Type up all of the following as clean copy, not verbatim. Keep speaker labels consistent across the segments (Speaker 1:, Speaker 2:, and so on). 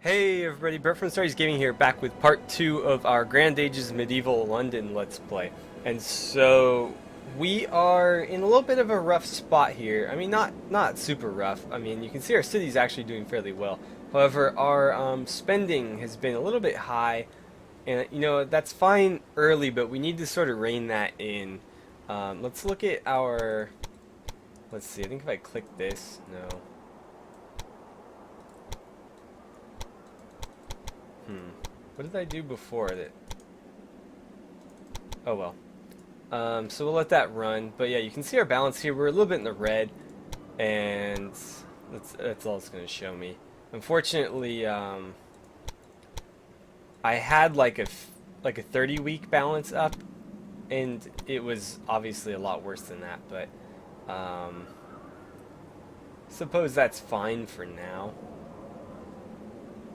Speaker 1: Hey everybody, Brett from Stories Gaming here, back with part 2 of our Grand Ages Medieval London Let's Play. And so, we are in a little bit of a rough spot here. I mean, not super rough. I mean, you can see our city's actually doing fairly well. However, our spending has been a little bit high. And, you know, that's fine early, but we need to sort of rein that in. Let's look at our... Let's see, I think if I click this, no. What did I do before that? Oh well. So we'll let that run. But yeah, you can see our balance here. We're a little bit in the red, and that's all it's going to show me. Unfortunately, I had like a 30-week balance up, and it was obviously a lot worse than that. But suppose that's fine for now.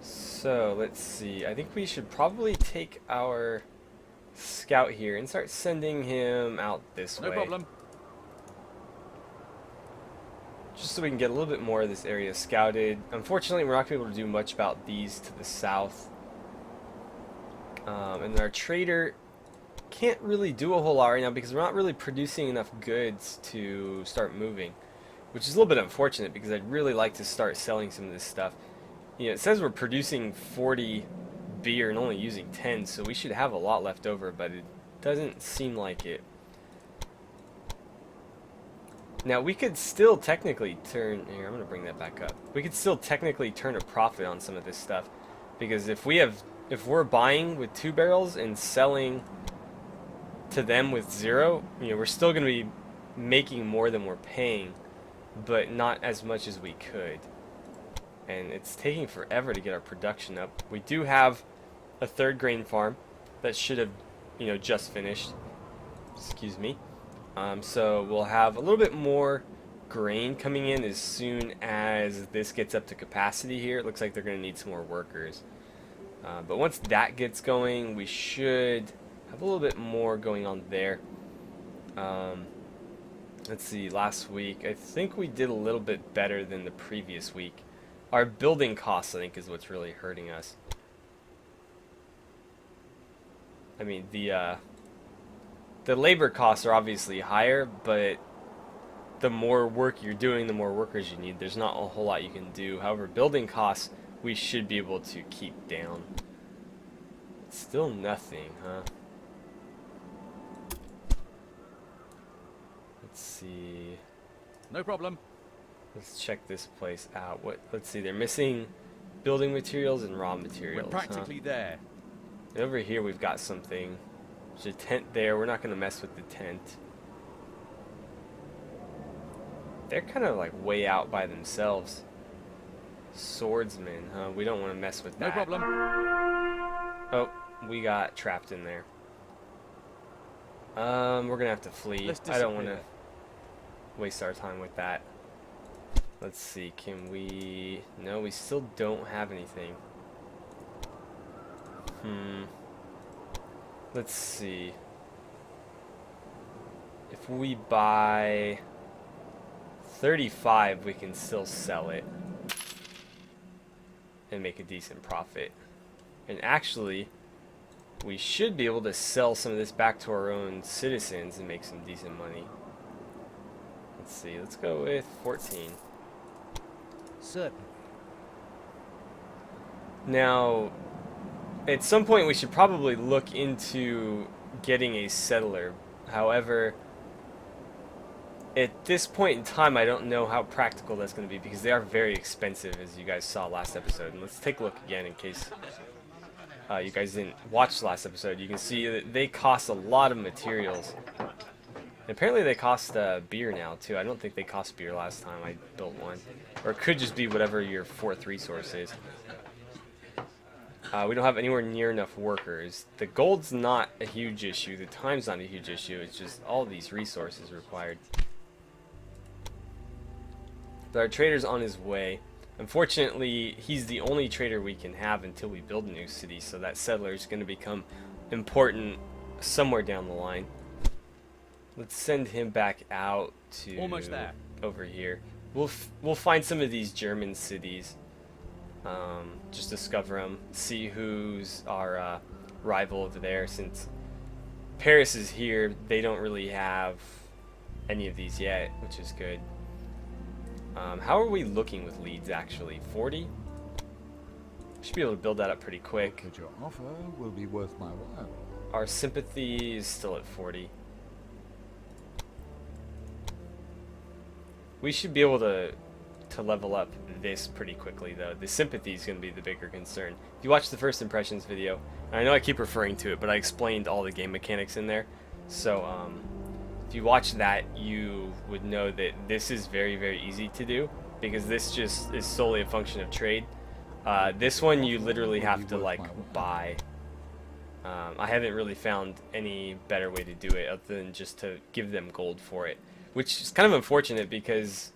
Speaker 1: So, let's see. I think we should probably take our scout here and start sending him out this way.
Speaker 2: No problem.
Speaker 1: Just so we can get a little bit more of this area scouted. Unfortunately, we're not going to be able to do much about these to the south. And our trader can't really do a whole lot right now because we're not really producing enough goods to start moving. Which is a little bit unfortunate because I'd really like to start selling some of this stuff. You know, it says we're producing 40 beer and only using 10, so we should have a lot left over, but it doesn't seem like it. Now, we could still technically turn... Here, I'm going to bring that back up. We could still technically turn a profit on some of this stuff, because if we're buying with 2 barrels and selling to them with 0, you know, we're still going to be making more than we're paying, but not as much as we could. And it's taking forever to get our production up. We do have a 3rd grain farm that should have, you know, just finished. Excuse me. So we'll have a little bit more grain coming in as soon as this gets up to capacity here. It looks like they're going to need some more workers. But once that gets going, we should have a little bit more going on there. Let's see, last week, I think we did a little bit better than the previous week. Our building costs, I think, is what's really hurting us. I mean, the labor costs are obviously higher, but the more work you're doing, the more workers you need. There's not a whole lot you can do. However, building costs, we should be able to keep down. It's still nothing, huh? Let's see.
Speaker 2: No problem.
Speaker 1: Let's check this place out. Let's see, they're missing building materials and raw materials.
Speaker 2: We're practically there.
Speaker 1: And over here we've got something. There's a tent there. We're not going to mess with the tent. They're kind of like way out by themselves. Swordsmen, huh? We don't want to mess with that.
Speaker 2: No problem.
Speaker 1: Oh, we got trapped in there. We're going to have to flee. I don't want to waste our time with that. Let's see, can we... No, we still don't have anything. Let's see. If we buy 35, we can still sell it and make a decent profit. And actually, we should be able to sell some of this back to our own citizens and make some decent money. Let's see, let's go with 14.
Speaker 2: Certain.
Speaker 1: Now, at some point we should probably look into getting a settler. However, at this point in time, I don't know how practical that's going to be because they are very expensive, as you guys saw last episode. And let's take a look again in case you guys didn't watch the last episode. You can see that they cost a lot of materials. And apparently they cost beer now, too. I don't think they cost beer last time I built one. Or it could just be whatever your 4th resource is. We don't have anywhere near enough workers. The gold's not a huge issue. The time's not a huge issue. It's just all these resources required. But our trader's on his way. Unfortunately, he's the only trader we can have until we build a new city, so that settler is going to become important somewhere down the line. Let's send him back out to
Speaker 2: Almost there.
Speaker 1: over here. We'll find some of these German cities Just discover them, see who's our rival over there. Since Paris is here, they don't really have any of these yet, which is good. How are we looking with leads actually? 40? Should be able to build that up pretty quick.
Speaker 3: That your offer will be worth my while.
Speaker 1: Our sympathy is still at 40. We should be able to level up this pretty quickly though. The sympathy is going to be the bigger concern. If you watch the first impressions video, and I know I keep referring to it, but I explained all the game mechanics in there. So if you watch that, you would know that this is very, very easy to do because this just is solely a function of trade. This one you literally have to like buy. I haven't really found any better way to do it other than just to give them gold for it, which is kind of unfortunate because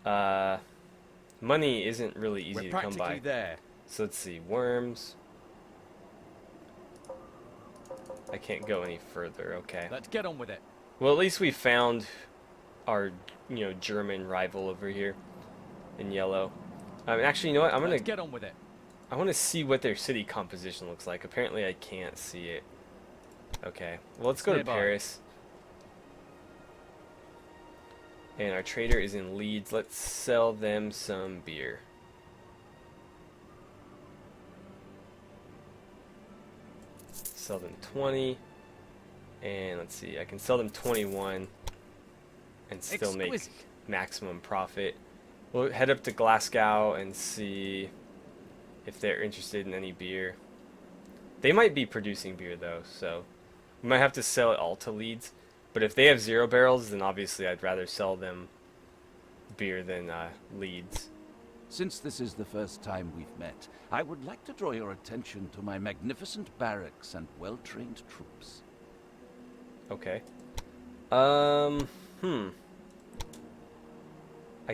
Speaker 1: money isn't really easy to come by.
Speaker 2: There.
Speaker 1: So let's see, worms. I can't go any further. Okay.
Speaker 2: Let's get on with it.
Speaker 1: Well, at least we found our, German rival over here in yellow. Actually, you know what?
Speaker 2: Let's get on with it.
Speaker 1: I want to see what their city composition looks like. Apparently, I can't see it. Okay. Well, let's go to Paris. And our trader is in Leeds. Let's sell them some beer. Sell them 20. And let's see, I can sell them 21 and still make maximum profit. We'll head up to Glasgow and see if they're interested in any beer. They might be producing beer though, so we might have to sell it all to Leeds. But if they have 0 barrels, then obviously I'd rather sell them beer than Leeds.
Speaker 4: Since this is the first time we've met, I would like to draw your attention to my magnificent barracks and well-trained troops.
Speaker 1: Okay. I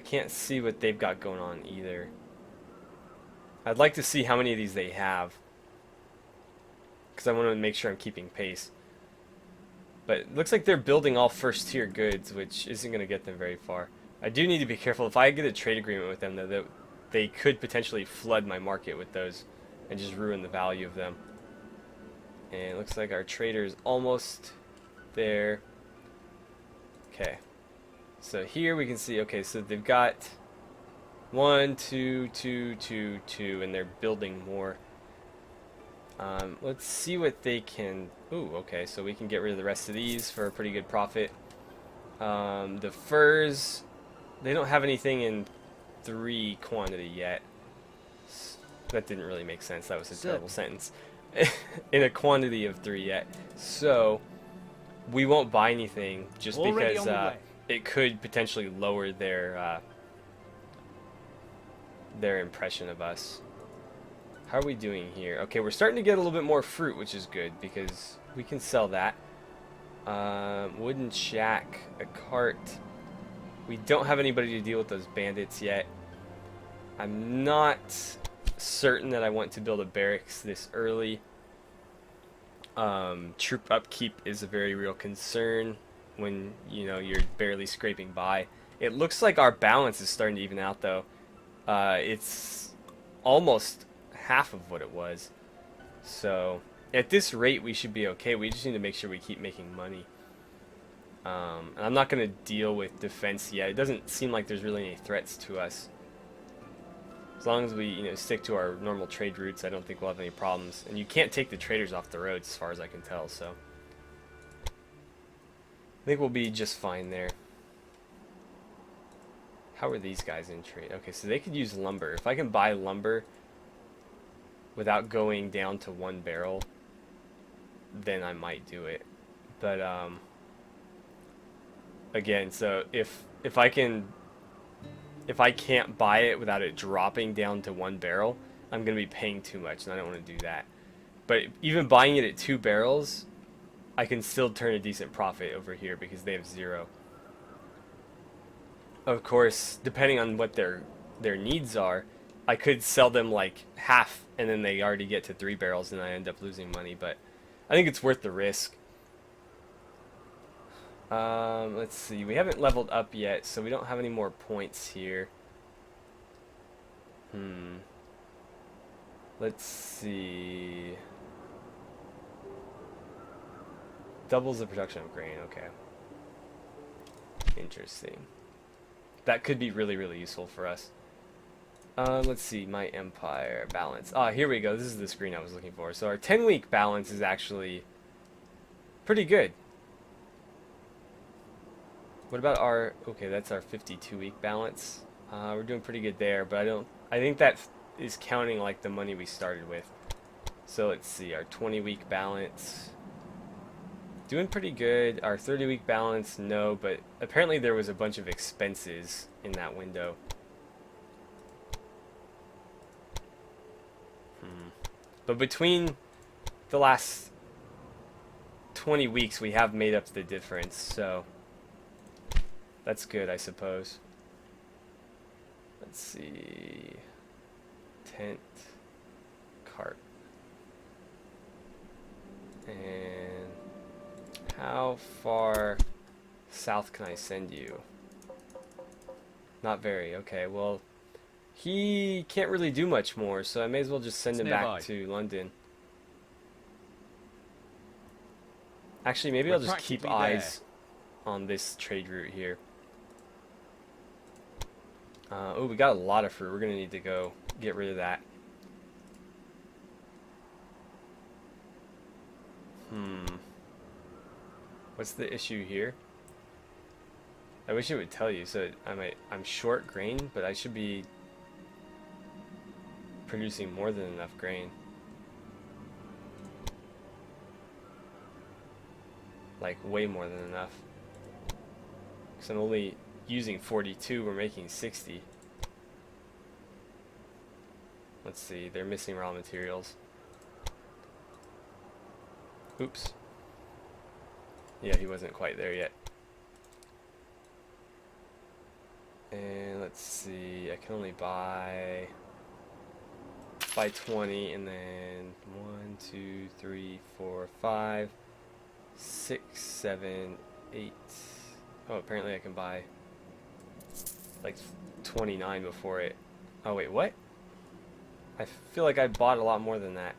Speaker 1: can't see what they've got going on either. I'd like to see how many of these they have, because I want to make sure I'm keeping pace. But it looks like they're building all first tier goods, which isn't going to get them very far. I do need to be careful. If I get a trade agreement with them, though, that they could potentially flood my market with those and just ruin the value of them. And it looks like our trader is almost there. Okay. So here we can see, okay, so they've got 1, 2, 2, 2, 2, and they're building more. Let's see what they can... Ooh, okay, so we can get rid of the rest of these for a pretty good profit. The furs, they don't have anything in 3 quantity yet. That didn't really make sense. That was a terrible sentence. In a quantity of 3 yet. So, we won't buy anything just because it could potentially lower their impression of us. How are we doing here? Okay, we're starting to get a little bit more fruit, which is good because we can sell that. Wooden shack, a cart. We don't have anybody to deal with those bandits yet. I'm not certain that I want to build a barracks this early. Troop upkeep is a very real concern when you're barely scraping by. It looks like our balance is starting to even out though. It's almost half of what it was. So at this rate we should be okay. We just need to make sure we keep making money. And I'm not going to deal with defense yet. It doesn't seem like there's really any threats to us. As long as we stick to our normal trade routes, I don't think we'll have any problems. And you can't take the traders off the roads as far as I can tell, so I think we'll be just fine there. How are these guys in trade? Okay, so they could use lumber. If I can buy lumber without going down to 1 barrel, then I might do it. But again, so if I can't buy it without it dropping down to 1 barrel, I'm going to be paying too much, and I don't want to do that. But even buying it at 2 barrels, I can still turn a decent profit over here because they have 0. Of course, depending on what their needs are, I could sell them like half, and then they already get to 3 barrels, and I end up losing money. But I think it's worth the risk. Let's see. We haven't leveled up yet, so we don't have any more points here. Let's see. Doubles the production of grain. Okay. Interesting. That could be really, really useful for us. Let's see. My empire balance. Ah, here we go. This is the screen I was looking for. So our 10-week balance is actually pretty good. What about our... Okay, that's our 52-week balance. We're doing pretty good there, but I think that is counting like the money we started with. So let's see. Our 20-week balance... Doing pretty good. Our 30-week balance, no, but apparently there was a bunch of expenses in that window. But between the last 20 weeks, we have made up the difference, so that's good, I suppose. Let's see. Tent. Cart. And how far south can I send you? Not very. Okay, well, he can't really do much more, so I may as well just send him back to London. Actually, maybe I'll just keep eyes on this trade route here. Oh, we got a lot of fruit. We're going to need to go get rid of that. What's the issue here? I wish it would tell you. So I'm short grain, but I should be producing more than enough grain. Like way more than enough. Because I'm only using 42, we're making 60. Let's see, they're missing raw materials. Oops. Yeah, he wasn't quite there yet. And let's see, I can only buy 20, and then 1, 2, 3, 4, 5, 6, 7, 8. Oh, apparently I can buy like 29 before it. Oh wait, what? I feel like I bought a lot more than that.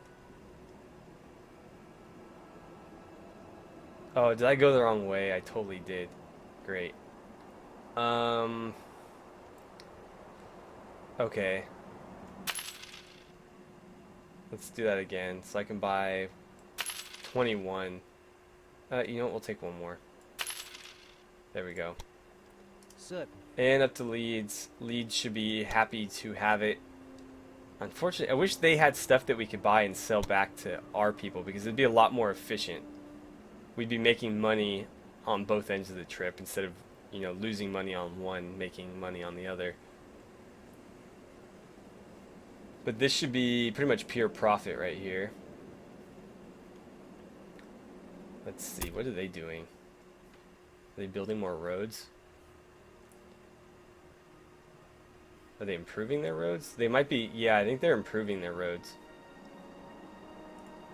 Speaker 1: Oh, did I go the wrong way? I totally did. Great. Okay. Let's do that again. So I can buy 21. You know what? We'll take one more. There we go.
Speaker 2: Certain.
Speaker 1: And up to Leeds. Leeds should be happy to have it. Unfortunately, I wish they had stuff that we could buy and sell back to our people, because it'd be a lot more efficient. We'd be making money on both ends of the trip instead of, you know, losing money on one, making money on the other. But this should be pretty much pure profit right here. Let's see, what are they doing? Are they building more roads? Are they improving their roads? They might be, yeah, I think they're improving their roads.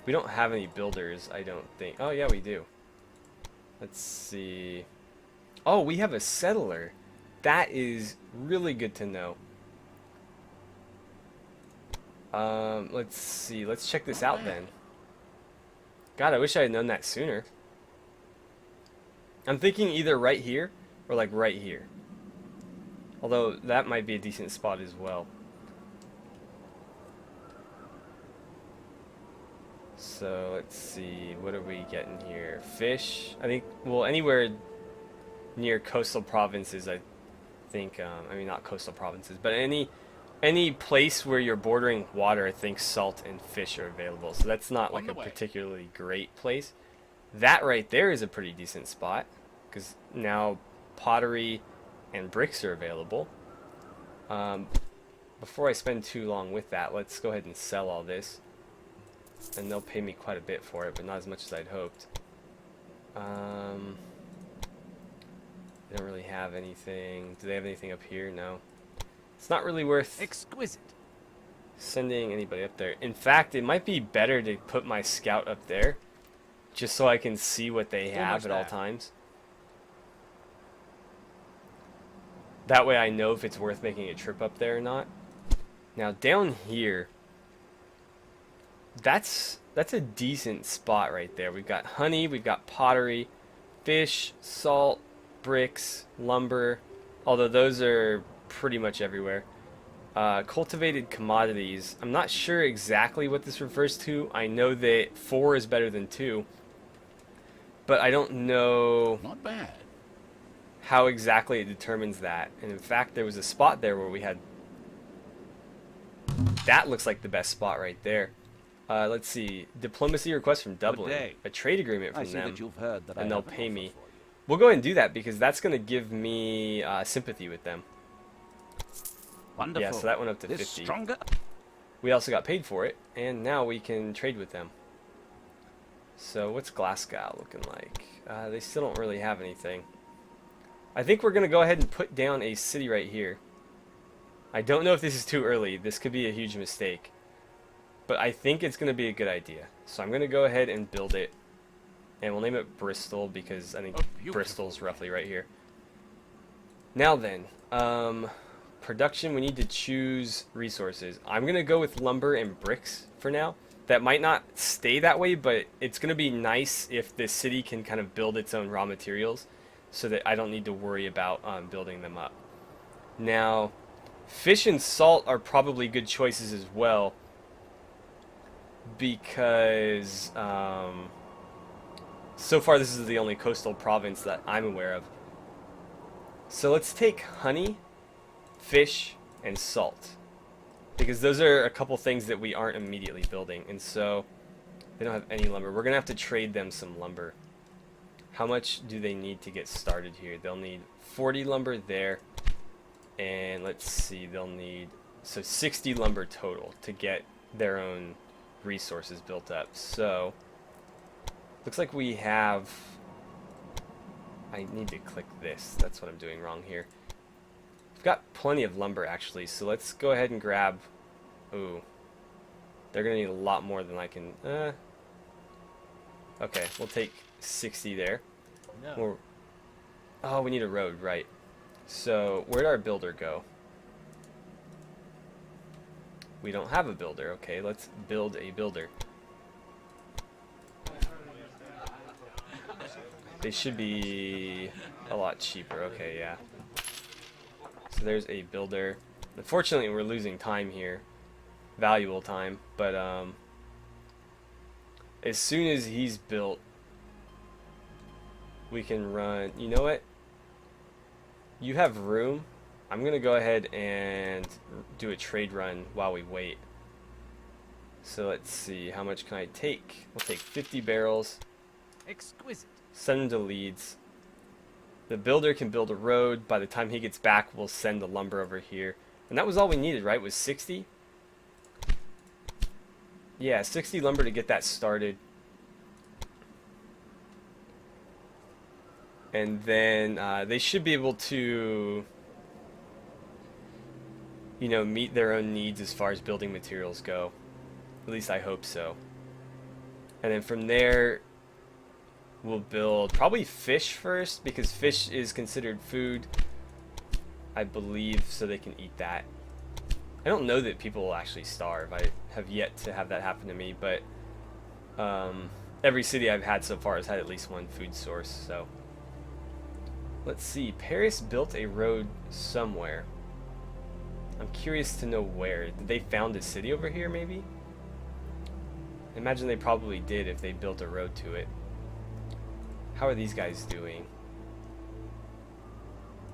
Speaker 1: We don't have any builders, I don't think. Oh, yeah, we do. Let's see. Oh, we have a settler. That is really good to know. Let's see. Let's check this out then. God, I wish I had known that sooner. I'm thinking either right here or like right here. Although that might be a decent spot as well. So let's see, what are we getting here? Fish, I think, well, anywhere near coastal provinces, I think, I mean, not coastal provinces, but any place where you're bordering water, I think salt and fish are available. So that's not like a particularly great place. That right there is a pretty decent spot, because now pottery and bricks are available. Before I spend too long with that, let's go ahead and sell all this. And they'll pay me quite a bit for it, but not as much as I'd hoped. They don't really have anything. Do they have anything up here? No. It's not really worth
Speaker 2: Exquisite.
Speaker 1: sending anybody up there. In fact, it might be better to put my scout up there, just so I can see what they have at all times. That way I know if it's worth making a trip up there or not. Now down here, that's a decent spot right there. We've got honey, we've got pottery, fish, salt, bricks, lumber, although those are pretty much everywhere. Cultivated commodities. I'm not sure exactly what this refers to. I know that 4 is better than 2, but I don't know
Speaker 4: Not bad.
Speaker 1: how exactly it determines that. And in fact, there was a spot there where we had... That looks like the best spot right there. Let's see. Diplomacy request from Dublin.
Speaker 4: day.
Speaker 1: A trade agreement
Speaker 4: I
Speaker 1: from
Speaker 4: see
Speaker 1: them.
Speaker 4: that you've heard that
Speaker 1: And
Speaker 4: I
Speaker 1: they'll
Speaker 4: have an
Speaker 1: pay
Speaker 4: offer
Speaker 1: me.
Speaker 4: for you.
Speaker 1: We'll go ahead and do that because that's going to give me sympathy with them.
Speaker 4: Wonderful.
Speaker 1: Yeah, so that went up to
Speaker 4: This
Speaker 1: 50.
Speaker 4: Stronger.
Speaker 1: We also got paid for it, and now we can trade with them. So what's Glasgow looking like? They still don't really have anything. I think we're going to go ahead and put down a city right here. I don't know if this is too early. This could be a huge mistake. But I think it's going to be a good idea. So I'm going to go ahead and build it. And we'll name it Bristol because I think Bristol's roughly right here. Now then, production, we need to choose resources. I'm going to go with lumber and bricks for now. That might not stay that way, but it's going to be nice if the city can kind of build its own raw materials so that I don't need to worry about building them up. Now, fish and salt are probably good choices as well because so far this is the only coastal province that I'm aware of. So let's take honey, fish, and salt, because those are a couple things that we aren't immediately building, and so they don't have any lumber. We're gonna have to trade them some lumber. How much do they need to get started here? They'll need 40 lumber there, and let's see, they'll need 60 lumber total to get their own resources built up. So looks like we have... I need to click this. That's what I'm doing wrong here. We've got plenty of lumber actually, so let's go ahead and grab... Ooh. They're gonna need a lot more than I can... Okay, we'll take 60 there.
Speaker 2: No.
Speaker 1: Oh, we need a road, right. So, where'd our builder go? We don't have a builder. Okay, let's build a builder. They should be a lot cheaper. Okay, yeah. So there's a builder. Unfortunately, we're losing time here. Valuable time. But as soon as he's built, we can run... You know what? You have room. I'm going to go ahead and do a trade run while we wait. So let's see. How much can I take? We'll take 50 barrels.
Speaker 2: Exquisite.
Speaker 1: Send them to Leeds. The builder can build a road. By the time he gets back, we'll send the lumber over here. And that was all we needed, right? Was 60? Yeah, 60 lumber to get that started. And then they should be able to, you know, meet their own needs as far as building materials go. At least I hope so. And then from there, we'll build probably fish first, because fish is considered food, I believe, so they can eat that. I don't know that people will actually starve. I have yet to have that happen to me, but every city I've had so far has had at least one food source. So let's see. Paris built a road somewhere. I'm curious to know where. Did they found a city over here, maybe? I imagine they probably did if they built a road to it. How are these guys doing?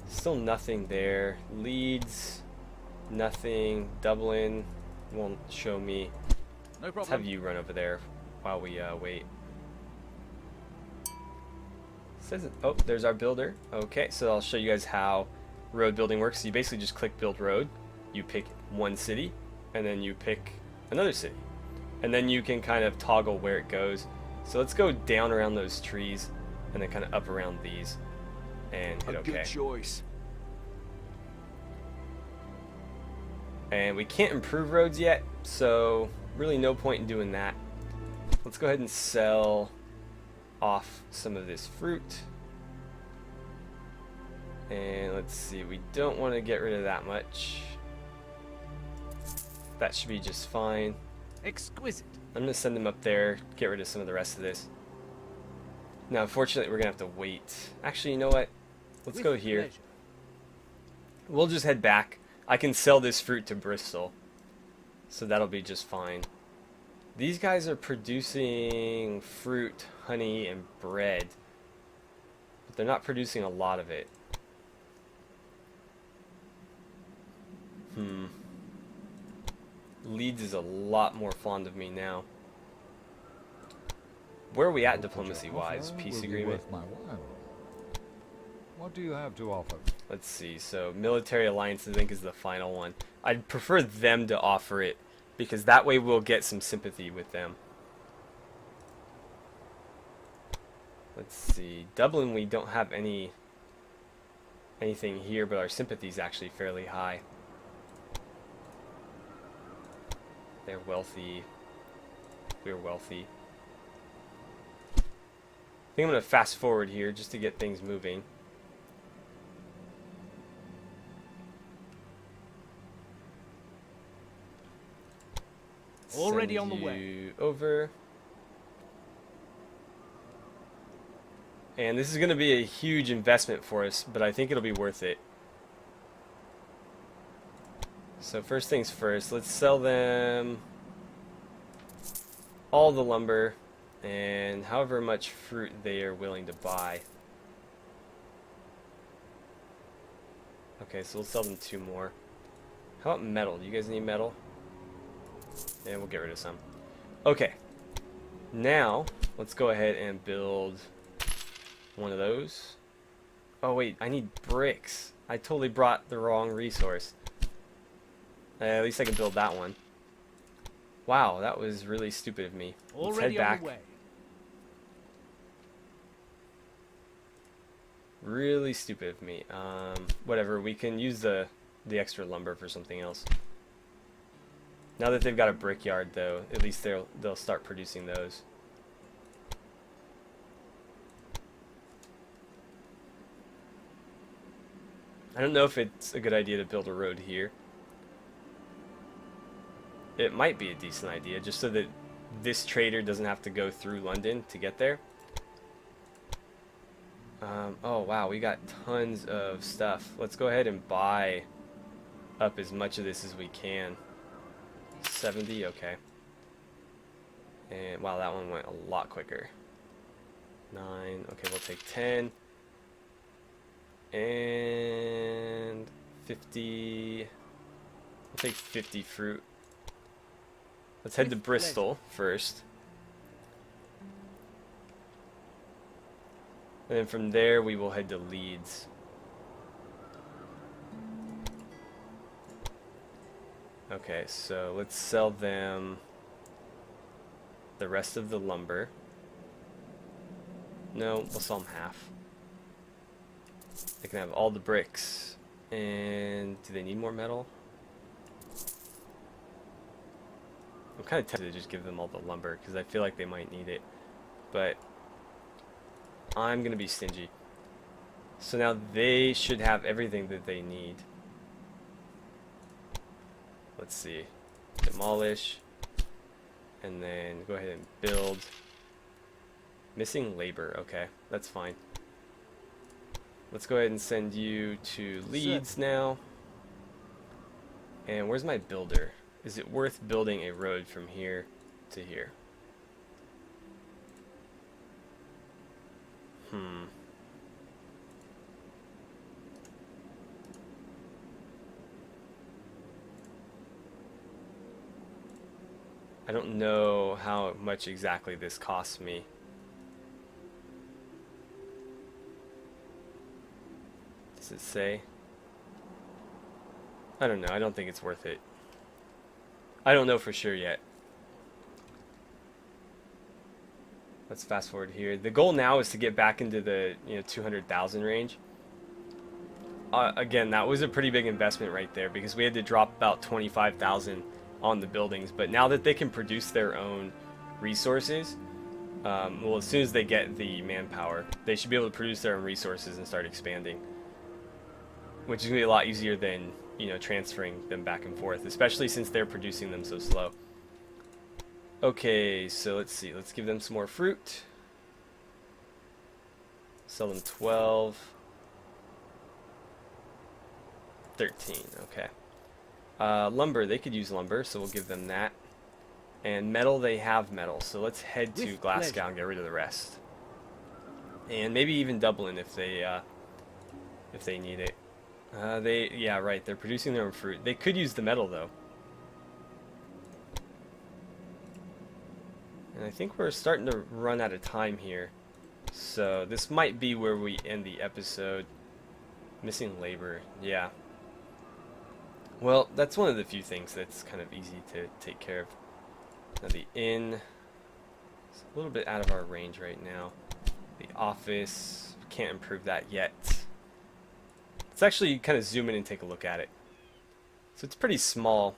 Speaker 1: Still nothing there. Leeds, nothing. Dublin won't show me.
Speaker 2: No
Speaker 1: Let's
Speaker 2: problem.
Speaker 1: have you run over there while we wait. Says it. Oh, there's our builder. Okay, so I'll show you guys how road building works. So you basically just click build road. You pick one city, and then you pick another city. And then you can kind of toggle where it goes. So let's go down around those trees, and then kind of up around these, and hit OK.
Speaker 3: Good choice.
Speaker 1: And we can't improve roads yet, so really no point in doing that. Let's go ahead and sell off some of this fruit. And let's see, we don't want to get rid of that much. That should be just fine.
Speaker 2: Exquisite.
Speaker 1: I'm gonna send them up there, get rid of some of the rest of this. Now, unfortunately, we're gonna have to wait. Actually, you know what? Let's
Speaker 2: With
Speaker 1: go here.
Speaker 2: pleasure.
Speaker 1: We'll just head back. I can sell this fruit to Bristol, so that'll be just fine. These guys are producing fruit, honey, and bread, but they're not producing a lot of it. Leeds is a lot more fond of me now. Where are we at diplomacy-wise?
Speaker 3: Offer
Speaker 1: Peace
Speaker 3: will be
Speaker 1: agreement?
Speaker 3: worth my while. What do you have to offer?
Speaker 1: Let's see. So military alliance, I think, is the final one. I'd prefer them to offer it, because that way we'll get some sympathy with them. Let's see. Dublin, we don't have anything here, but our sympathy is actually fairly high. They're wealthy. We're wealthy. I think I'm going to fast forward here just to get things moving.
Speaker 2: Already
Speaker 1: Send
Speaker 2: on the way.
Speaker 1: you over. And this is going to be a huge investment for us, but I think it'll be worth it. So first things first, let's sell them all the lumber and however much fruit they are willing to buy. Okay, so we'll sell them 2 more. How about metal? Do you guys need metal? And we'll get rid of some. Okay. Now, let's go ahead and build one of those. Oh wait, I need bricks. I totally brought the wrong resource. At least I can build that one. Wow, that was really stupid of me. Let's head
Speaker 2: Already on
Speaker 1: back.
Speaker 2: the way.
Speaker 1: Really stupid of me. Whatever, we can use the extra lumber for something else. Now that they've got a brickyard, though, at least they'll start producing those. I don't know if it's a good idea to build a road here. It might be a decent idea, just so that this trader doesn't have to go through London to get there. Oh wow, we got tons of stuff. Let's go ahead and buy up as much of this as we can. 70, okay. And wow, that one went a lot quicker. 9, okay, we'll take 10. And 50. We'll take 50 fruit. Let's head to Bristol first. And then from there we will head to Leeds. Okay, so let's sell them the rest of the lumber. No, we'll sell them half. They can have all the bricks. And do they need more metal? I'm kind of tempted to just give them all the lumber because I feel like they might need it. But I'm going to be stingy. So now they should have everything that they need. Let's see. Demolish. And then go ahead and build. Missing labor. Okay, that's fine. Let's go ahead and send you to Leeds now. And where's my builder? Is it worth building a road from here to here? I don't know how much exactly this costs me. Does it say? I don't know. I don't think it's worth it. I don't know for sure yet. Let's fast forward here. The goal now is to get back into the 200,000 range. Again, that was a pretty big investment right there because we had to drop about 25,000 on the buildings. But now that they can produce their own resources, well, as soon as they get the manpower, they should be able to produce their own resources and start expanding, which is going to be a lot easier than transferring them back and forth, especially since they're producing them so slow. Okay, so let's see. Let's give them some more fruit. Sell them 12. 13, okay. Lumber, they could use lumber, so we'll give them that. And metal, they have metal, so let's head to
Speaker 2: With
Speaker 1: Glasgow
Speaker 2: pleasure.
Speaker 1: and get rid of the rest. And maybe even Dublin if they need it. Yeah, right, they're producing their own fruit. They could use the metal, though. And I think we're starting to run out of time here. So this might be where we end the episode. Missing labor, yeah. Well, that's one of the few things that's kind of easy to take care of. Now the inn is a little bit out of our range right now. The office, can't improve that yet. Let's actually kind of zoom in and take a look at it. So it's pretty small.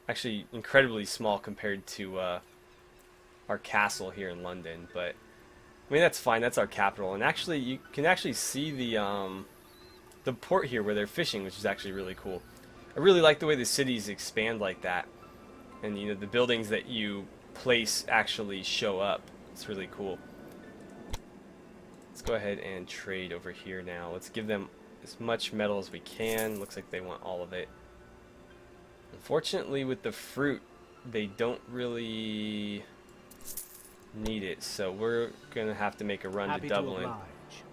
Speaker 1: Actually, incredibly small compared to our castle here in London. But I mean, that's fine. That's our capital. And actually, you can actually see the port here where they're fishing, which is actually really cool. I really like the way the cities expand like that. And, you know, the buildings that you place actually show up. It's really cool. Let's go ahead and trade over here now. Let's give them as much metal as we can. Looks like they want all of it. Unfortunately, with the fruit, they don't really need it. So we're going to have to make a run
Speaker 2: Happy
Speaker 1: to
Speaker 2: to
Speaker 1: Dublin.
Speaker 2: oblige.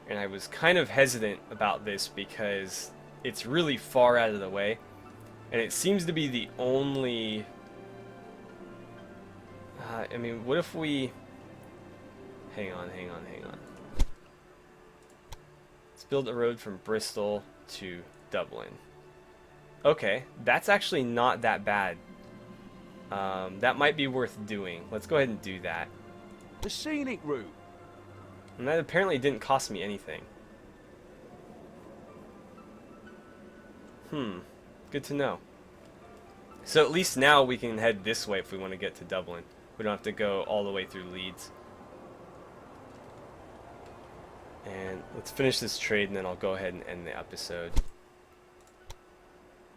Speaker 1: And I was kind of hesitant about this because it's really far out of the way. And it seems to be the only... I mean, what if we... Hang on. Let's build a road from Bristol to Dublin. Okay, that's actually not that bad. That might be worth doing. Let's go ahead and do that.
Speaker 4: The scenic route.
Speaker 1: And that apparently didn't cost me anything. Good to know. So at least now we can head this way if we want to get to Dublin. We don't have to go all the way through Leeds. And let's finish this trade and then I'll go ahead and end the episode.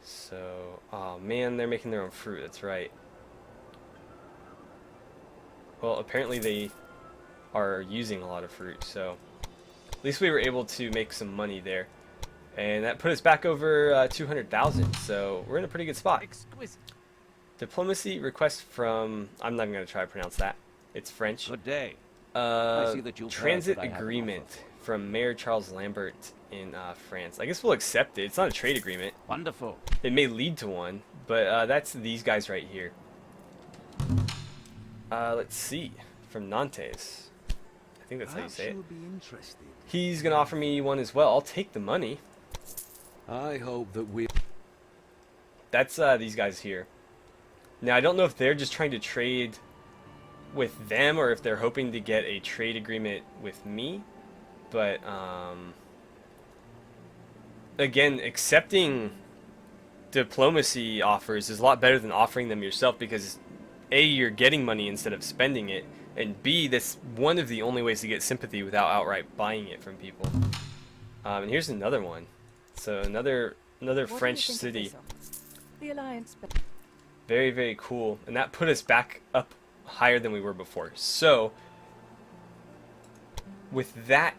Speaker 1: So, oh man, they're making their own fruit, that's right. Well, apparently they are using a lot of fruit, so at least we were able to make some money there. And that put us back over 200,000, so we're in a pretty good spot.
Speaker 2: Exquisite.
Speaker 1: Diplomacy request from... I'm not even going to try to pronounce that. It's French.
Speaker 4: Good day. I see that you've heard
Speaker 1: Transit
Speaker 4: that I have an
Speaker 1: agreement
Speaker 4: offer.
Speaker 1: from Mayor Charles Lambert in France. I guess we'll accept it. It's not a trade agreement.
Speaker 4: Wonderful.
Speaker 1: It may lead to one, but that's these guys right here. Let's see. From Nantes. I think that's how you say it.
Speaker 5: Be interested.
Speaker 1: He's going to offer me one as well. I'll take the money.
Speaker 5: I hope that we...
Speaker 1: That's these guys here. Now, I don't know if they're just trying to trade with them or if they're hoping to get a trade agreement with me. But, again, accepting diplomacy offers is a lot better than offering them yourself because, A, you're getting money instead of spending it, and B, that's one of the only ways to get sympathy without outright buying it from people. And here's another one. So another French city.
Speaker 6: The Alliance.
Speaker 1: Very, very cool. And that put us back up higher than we were before. So, with that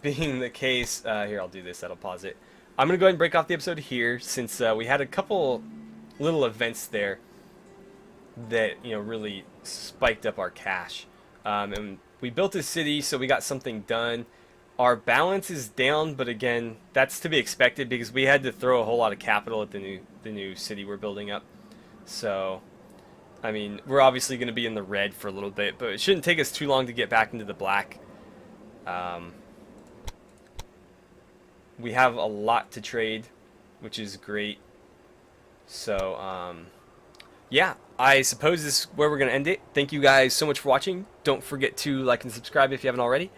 Speaker 1: being the case, here, I'll do this. That'll pause it. I'm going to go ahead and break off the episode here since we had a couple little events there that, you know, really spiked up our cash. And we built a city, so we got something done. Our balance is down, but again, that's to be expected because we had to throw a whole lot of capital at the new city we're building up. So, I mean, we're obviously going to be in the red for a little bit, but it shouldn't take us too long to get back into the black. We have a lot to trade, which is great. So, yeah, I suppose this is where we're going to end it. Thank you guys so much for watching. Don't forget to like and subscribe if you haven't already.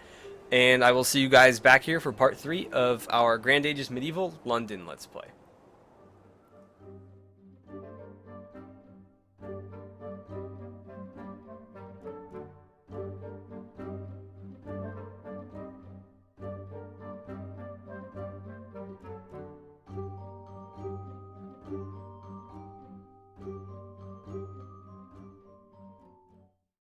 Speaker 1: And I will see you guys back here for part 3 of our Grand Ages Medieval London Let's Play.